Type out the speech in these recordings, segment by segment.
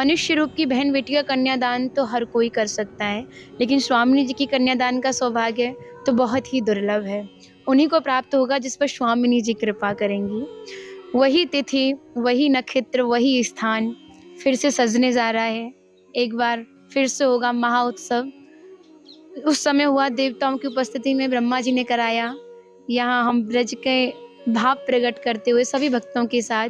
मनुष्य रूप की बहन बेटी का कन्यादान तो हर कोई कर सकता है, लेकिन स्वामिनी जी की कन्यादान का सौभाग्य तो बहुत ही दुर्लभ है। उन्हीं को प्राप्त होगा जिस पर स्वामिनी जी कृपा करेंगी। वही तिथि, वही नक्षत्र, वही स्थान फिर से सजने जा रहा है। एक बार फिर से होगा महाउत्सव। उस समय हुआ देवताओं की उपस्थिति में ब्रह्मा जी ने कराया। यहाँ हम ब्रज के भाव प्रकट करते हुए सभी भक्तों के साथ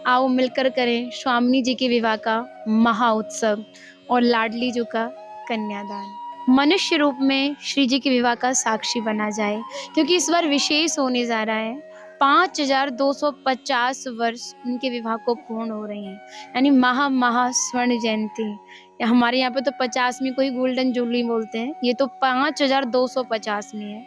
आओ मिलकर करें स्वामिनी जी के विवाह का महाउत्सव और लाडली जी का कन्यादान। मनुष्य रूप में श्री जी के विवाह का साक्षी बना जाए, क्योंकि इस बार विशेष होने जा रहा है। 5250 वर्ष उनके विवाह को पूर्ण हो रहे हैं, यानी महा स्वर्ण जयंती। हमारे यहाँ पे तो 50 में कोई गोल्डन जुबली बोलते हैं, ये तो 5250 में है।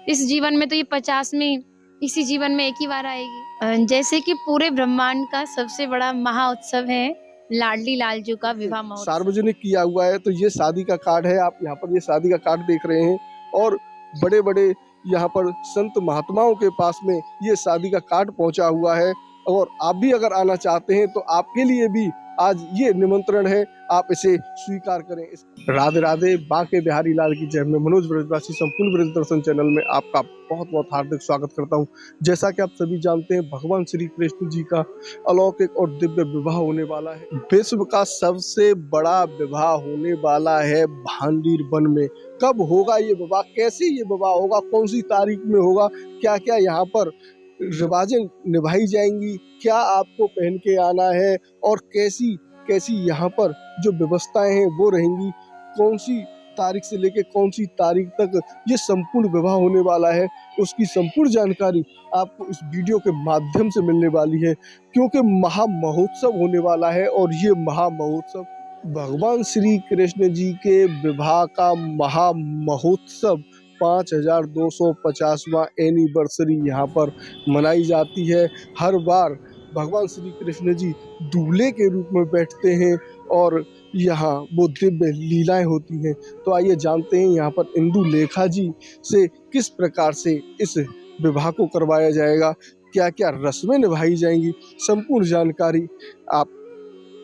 इस जीवन में तो ये 50 में, इसी जीवन में एक ही बार आएगी। जैसे कि पूरे ब्रह्मांड का सबसे बड़ा महाउत्सव है लाडली लाल जी का विवाह महोत्सव। सार्वजनिक किया हुआ है, तो ये शादी का कार्ड है। आप यहाँ पर ये शादी का कार्ड देख रहे हैं और बड़े बड़े यहाँ पर संत महात्माओं के पास में ये शादी का कार्ड पहुँचा हुआ है। और आप भी अगर आना चाहते हैं तो आपके लिए भी आज ये निमंत्रण है, आप इसे स्वीकार करें। राधे राधे, बाके बिहारी लाल की जय। मैं मनोज ब्रजवासी संपूर्ण ब्रज दर्शन चैनल में आपका बहुत बहुत हार्दिक स्वागत करता हूं। जैसा कि आप सभी जानते हैं, भगवान श्री कृष्ण जी का अलौकिक और दिव्य विवाह होने वाला है। विश्व का सबसे बड़ा विवाह होने वाला है भांडीर वन में। कब होगा ये विवाह, कैसे ये विवाह होगा, कौन सी तारीख में होगा, क्या क्या यहाँ पर रिवाजें निभाई जाएंगी, क्या आपको पहन के आना है और कैसी कैसी यहाँ पर जो व्यवस्थाएं हैं वो रहेंगी, कौन सी तारीख से लेके कौन सी तारीख तक ये संपूर्ण विवाह होने वाला है, उसकी संपूर्ण जानकारी आपको इस वीडियो के माध्यम से मिलने वाली है। क्योंकि महा महोत्सव होने वाला है और ये महा महोत्सव भगवान श्री कृष्ण जी के विवाह का महा महोत्सव 5250वां एनिवर्सरी यहाँ पर मनाई जाती है। हर बार भगवान श्री कृष्ण जी दूल्हे के रूप में बैठते हैं और यहाँ वो दिव्य लीलाएं होती हैं। तो आइए जानते हैं यहाँ पर इंदु लेखा जी से किस प्रकार से इस विवाह को करवाया जाएगा, क्या क्या रस्में निभाई जाएंगी, संपूर्ण जानकारी आप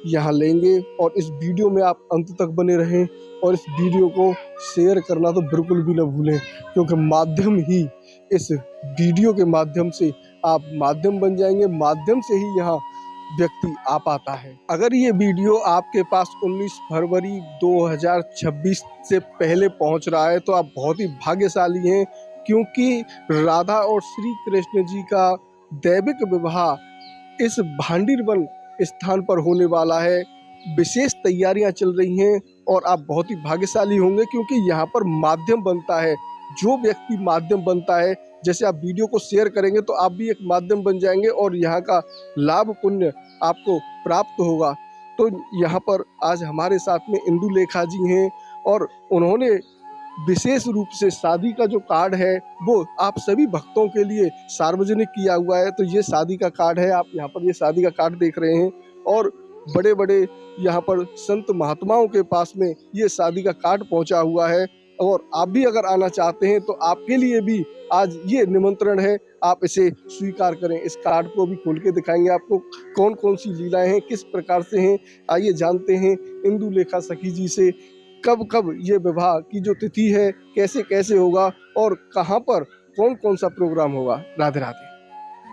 यहाँ लेंगे। और इस वीडियो में आप अंत तक बने रहें और इस वीडियो को शेयर करना तो बिल्कुल भी न भूलें, क्योंकि माध्यम ही, इस वीडियो के माध्यम से आप माध्यम बन जाएंगे, माध्यम से ही यहाँ व्यक्ति आ पाता है। अगर ये वीडियो आपके पास 19 फरवरी 2026 से पहले पहुँच रहा है तो आप बहुत ही भाग्यशाली हैं, क्योंकि राधा और श्री कृष्ण जी का दैविक विवाह इस भांडीर वन स्थान पर होने वाला है। विशेष तैयारियां चल रही हैं और आप बहुत ही भाग्यशाली होंगे, क्योंकि यहाँ पर माध्यम बनता है। जो व्यक्ति माध्यम बनता है, जैसे आप वीडियो को शेयर करेंगे तो आप भी एक माध्यम बन जाएंगे और यहाँ का लाभ पुण्य आपको प्राप्त होगा। तो यहाँ पर आज हमारे साथ में इंदु लेखा जी हैं और उन्होंने विशेष रूप से शादी का जो कार्ड है वो आप सभी भक्तों के लिए सार्वजनिक किया हुआ है। तो ये शादी का कार्ड है, आप यहाँ पर ये शादी का कार्ड देख रहे हैं और बड़े बड़े यहाँ पर संत महात्माओं के पास में ये शादी का कार्ड पहुँचा हुआ है। और आप भी अगर आना चाहते हैं तो आपके लिए भी आज ये निमंत्रण है, आप इसे स्वीकार करें। इस कार्ड को भी खोल के दिखाएंगे आपको कौन कौन सी लीलाएं हैं, किस प्रकार से हैं। आइए जानते हैं इंदु लेखा सखी जी से कब कब ये विवाह की जो तिथि है, कैसे कैसे होगा और कहाँ पर कौन कौन सा प्रोग्राम होगा। राधे राधे।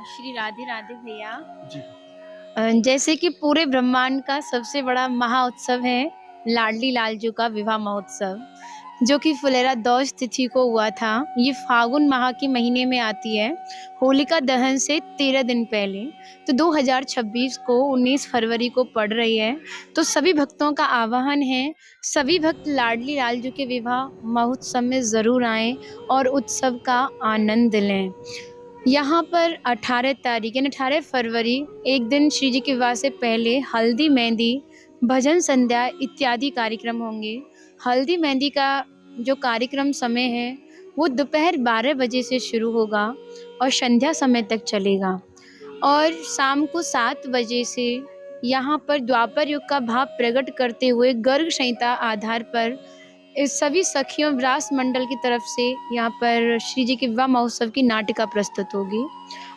श्री राधे राधे भैया जी। जैसे कि पूरे ब्रह्मांड का सबसे बड़ा महाउत्सव है लाडली लाल जी का विवाह महोत्सव, जो कि फुलेरा दौज तिथि को हुआ था। ये फागुन माह के महीने में आती है, होलिका दहन से 13 दिन पहले। तो 2026 को 19 फरवरी को पड़ रही है। तो सभी भक्तों का आह्वान है, सभी भक्त लाडली लाल जी के विवाह महोत्सव में ज़रूर आएँ और उत्सव का आनंद लें। यहाँ पर 18 तारीख यानी 18 फरवरी, एक दिन श्री जी के विवाह से पहले हल्दी मेहंदी, भजन संध्या इत्यादि कार्यक्रम होंगे। हल्दी मेहंदी का जो कार्यक्रम समय है वो दोपहर 12 बजे से शुरू होगा और संध्या समय तक चलेगा। और शाम को 7 बजे से यहाँ पर द्वापर युग का भाव प्रकट करते हुए गर्ग संहिता आधार पर इस सभी सखियों व्यास मंडल की तरफ से यहाँ पर श्री जी के विवाह महोत्सव की नाटिका प्रस्तुत होगी।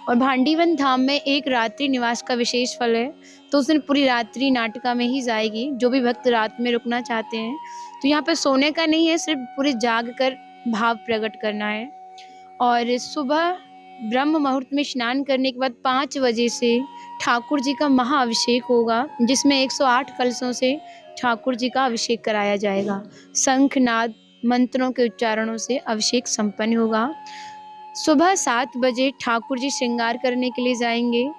और भांडीवन धाम में एक रात्रि निवास का विशेष फल है, तो उस दिन पूरी रात्रि नाटिका में ही जाएगी। जो भी भक्त रात में रुकना चाहते हैं तो यहाँ पे सोने का नहीं है, सिर्फ पूरे जाग कर भाव प्रकट करना है। और सुबह ब्रह्म मुहूर्त में स्नान करने के बाद 5 बजे से ठाकुर जी का महाअभिषेक होगा, जिसमें 108 कलशों से ठाकुर जी का अभिषेक कराया जाएगा। शंखनाद मंत्रों के उच्चारणों से अभिषेक संपन्न होगा। सुबह 7 बजे ठाकुर जी श्रृंगार करने के लिए जाएंगे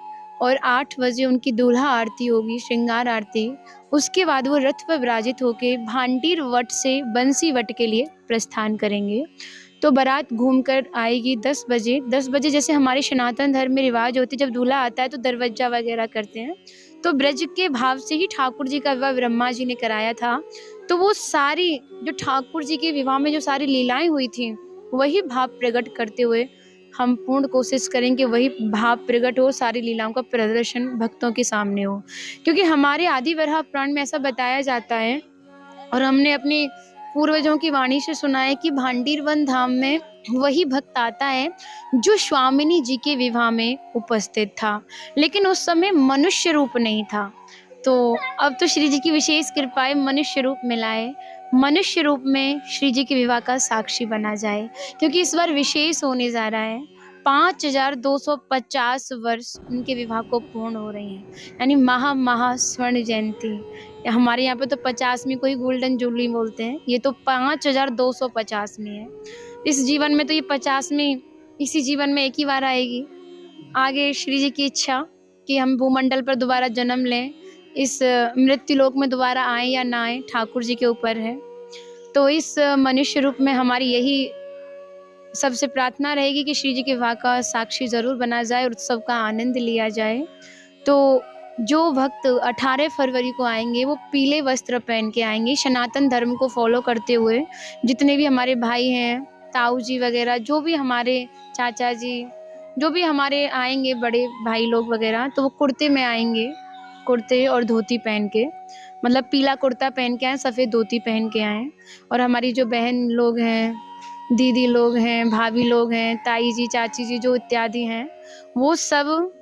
और 8 बजे उनकी दूल्हा आरती होगी, श्रृंगार आरती। उसके बाद वो रथ पर विराजित होकर भांडीर वट से बंसी वट के लिए प्रस्थान करेंगे। तो बारात घूमकर आएगी 10 बजे। 10 बजे जैसे हमारे सनातन धर्म में रिवाज होती है, जब दूल्हा आता है तो दरवाजा वगैरह करते हैं, तो ब्रज के भाव से ही ठाकुर जी का विवाह ब्रह्मा जी ने कराया था। तो वो सारी जो ठाकुर जी के विवाह में जो सारी लीलाएं हुई थी, वही भाव प्रकट करते हुए हम पूर्ण कोशिश करें कि वही भाव प्रकट हो, सारी लीलाओं का प्रदर्शन भक्तों के सामने हो। क्योंकि हमारे आदि वराह पुराण में ऐसा बताया जाता है और हमने अपने पूर्वजों की वाणी से सुना है कि भांडीरवन धाम में वही भक्त आता है जो स्वामिनी जी के विवाह में उपस्थित था, लेकिन उस समय मनुष्य रूप नहीं था। तो अब तो श्री जी की विशेष कृपाएं मनुष्य रूप मिला है, मनुष्य रूप में श्री जी के विवाह का साक्षी बना जाए, क्योंकि इस बार विशेष होने जा रहा है। 5250 वर्ष उनके विवाह को पूर्ण हो रही हैं, यानी महा स्वर्ण जयंती। हमारे यहाँ पे तो 50 में कोई गोल्डन जुबली बोलते हैं, ये तो 5250 में है। इस जीवन में तो ये 50 में, इसी जीवन में एक ही बार आएगी। आगे श्री जी की इच्छा कि हम भूमंडल पर दोबारा जन्म लें, इस मृत्यु लोक में दोबारा आए या ना आए, ठाकुर जी के ऊपर है। तो इस मनुष्य रूप में हमारी यही सबसे प्रार्थना रहेगी कि श्री जी के विवाह का साक्षी जरूर बना जाए और उत्सव का आनंद लिया जाए। तो जो भक्त 18 फरवरी को आएंगे वो पीले वस्त्र पहन के आएंगे, सनातन धर्म को फॉलो करते हुए। जितने भी हमारे भाई हैं, ताऊ जी वगैरह, जो भी हमारे चाचा जी, जो भी हमारे आएंगे बड़े भाई लोग वगैरह, तो वो कुर्ते में आएंगे, कुर्ते और धोती पहन के, मतलब पीला कुर्ता पहन के आए, सफ़ेद धोती पहन के आए। और हमारी जो बहन लोग हैं, दीदी लोग हैं, भाभी लोग हैं, ताई जी, चाची जी जो इत्यादि हैं, वो सब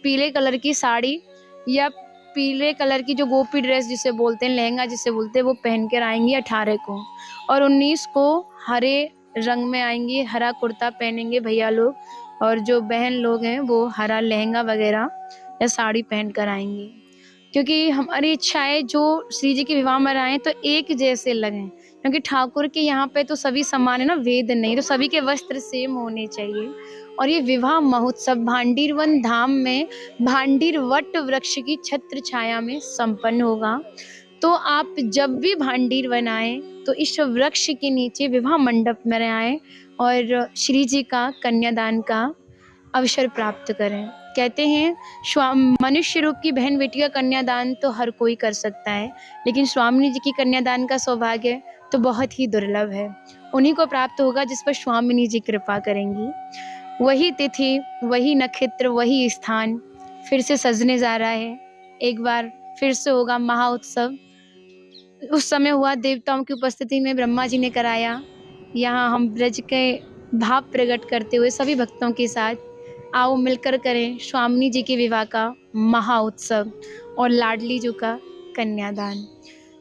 पीले कलर की साड़ी या पीले कलर की जो गोपी ड्रेस जिसे बोलते हैं, लहंगा जिसे बोलते हैं, वो पहन कर आएंगी 18 को। और 19 को हरे रंग में आएंगी, हरा कुर्ता पहनेंगे भैया लोग, और जो बहन लोग हैं वो हरा लहंगा वगैरह या साड़ी पहन कर आएंगी। क्योंकि हमारी इच्छा है जो श्री जी के विवाह में आए तो एक जैसे लगें, क्योंकि ठाकुर के यहाँ पे तो सभी समान है ना, वेद नहीं, तो सभी के वस्त्र सेम होने चाहिए। और ये विवाह महोत्सव भांडीरवन धाम में भांडीर वट वृक्ष की छत्र छाया में संपन्न होगा। तो आप जब भी भांडीरवन आए तो इस वृक्ष के नीचे विवाह मंडप में आए और श्री जी का कन्यादान का अवसर प्राप्त करें। कहते हैं मनुष्य रूप की बहन बेटी का कन्यादान तो हर कोई कर सकता है, लेकिन स्वामिनी जी की कन्यादान का सौभाग्य तो बहुत ही दुर्लभ है। उन्हीं को प्राप्त होगा जिस पर स्वामिनी जी कृपा करेंगी। वही तिथि, वही नक्षत्र, वही स्थान फिर से सजने जा रहा है। एक बार फिर से होगा महाउत्सव। उस समय हुआ देवताओं की उपस्थिति में ब्रह्मा जी ने कराया। यहाँ हम ब्रज के भाव प्रकट करते हुए सभी भक्तों के साथ आओ मिलकर करें स्वामिनी जी के विवाह का महाउत्सव और लाडली जी का कन्यादान।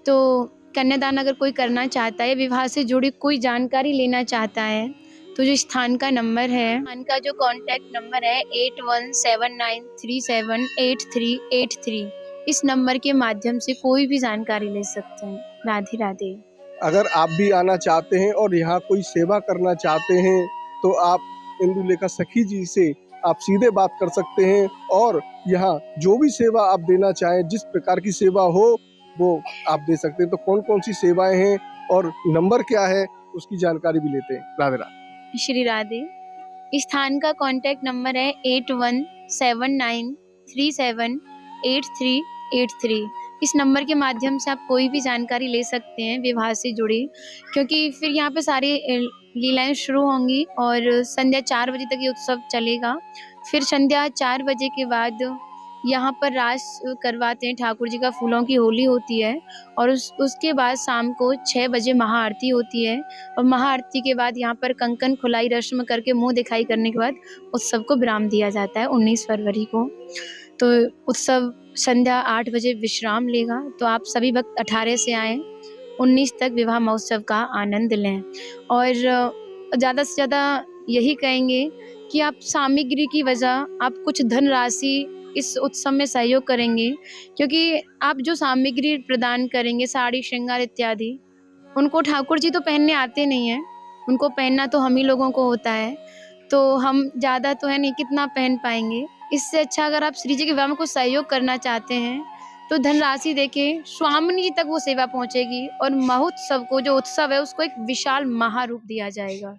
तो कन्यादान अगर कोई करना चाहता है, विवाह से जुड़ी कोई जानकारी लेना चाहता है, तो जो स्थान का नंबर है, स्थान का जो कॉन्टैक्ट नंबर है 8179378383, इस नंबर के माध्यम से कोई भी जानकारी ले सकते हैं। राधे राधे। अगर आप भी आना चाहते हैं और यहाँ कोई सेवा करना चाहते हैं तो आप इंदुलेखा सखी जी से आप सीधे बात कर सकते हैं, और यहाँ जो भी सेवा आप देना चाहें, जिस प्रकार की सेवा हो वो आप दे सकते हैं। तो कौन कौन सी सेवाएं हैं और नंबर क्या है, उसकी जानकारी भी लेते हैं। राधे राधे। श्री राधे। स्थान का कॉन्टैक्ट नंबर है 8179378383। इस नंबर के माध्यम से आप कोई भी जानकारी ले सकते हैं विवाह से जुड़ी, क्योंकि फिर यहाँ पे सारी लीलाएं शुरू होंगी और संध्या 4 बजे तक ये उत्सव चलेगा। फिर संध्या 4 बजे के बाद यहाँ पर रास करवाते हैं, ठाकुर जी का फूलों की होली होती है और उसके बाद शाम को 6 बजे महाआरती होती है और महाआरती के बाद यहाँ पर कंकन खुलाई रस्म करके मुँह दिखाई करने के बाद उत्सव को विराम दिया जाता है 19 फरवरी को। तो उत्सव संध्या 8 बजे विश्राम लेगा, तो आप सभी भक्त 18 से आएँ, 19 तक विवाह महोत्सव का आनंद लें। और ज़्यादा से ज़्यादा यही कहेंगे कि आप सामग्री की वजह आप कुछ धनराशि इस उत्सव में सहयोग करेंगे, क्योंकि आप जो सामग्री प्रदान करेंगे, साड़ी, श्रृंगार इत्यादि, उनको ठाकुर जी तो पहनने आते नहीं हैं, उनको पहनना तो हम ही लोगों को होता है, तो हम ज़्यादा तो है नहीं, कितना पहन पाएँगे। इससे अच्छा अगर आप श्री जी के विवाह में कुछ सहयोग करना चाहते हैं, तो धनराशि देके स्वामिनी जी तक वो सेवा पहुँचेगी और महोत्सव को, जो उत्सव है, उसको एक विशाल महारूप दिया जाएगा।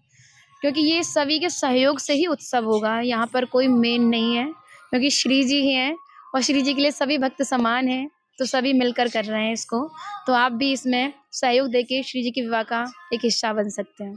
क्योंकि ये सभी के सहयोग से ही उत्सव होगा, यहाँ पर कोई मेन नहीं है, क्योंकि श्री जी ही हैं और श्री जी के लिए सभी भक्त समान हैं, तो सभी मिलकर कर रहे हैं इसको। तो आप भी इसमें सहयोग देके श्री जी के विवाह का एक हिस्सा बन सकते हैं।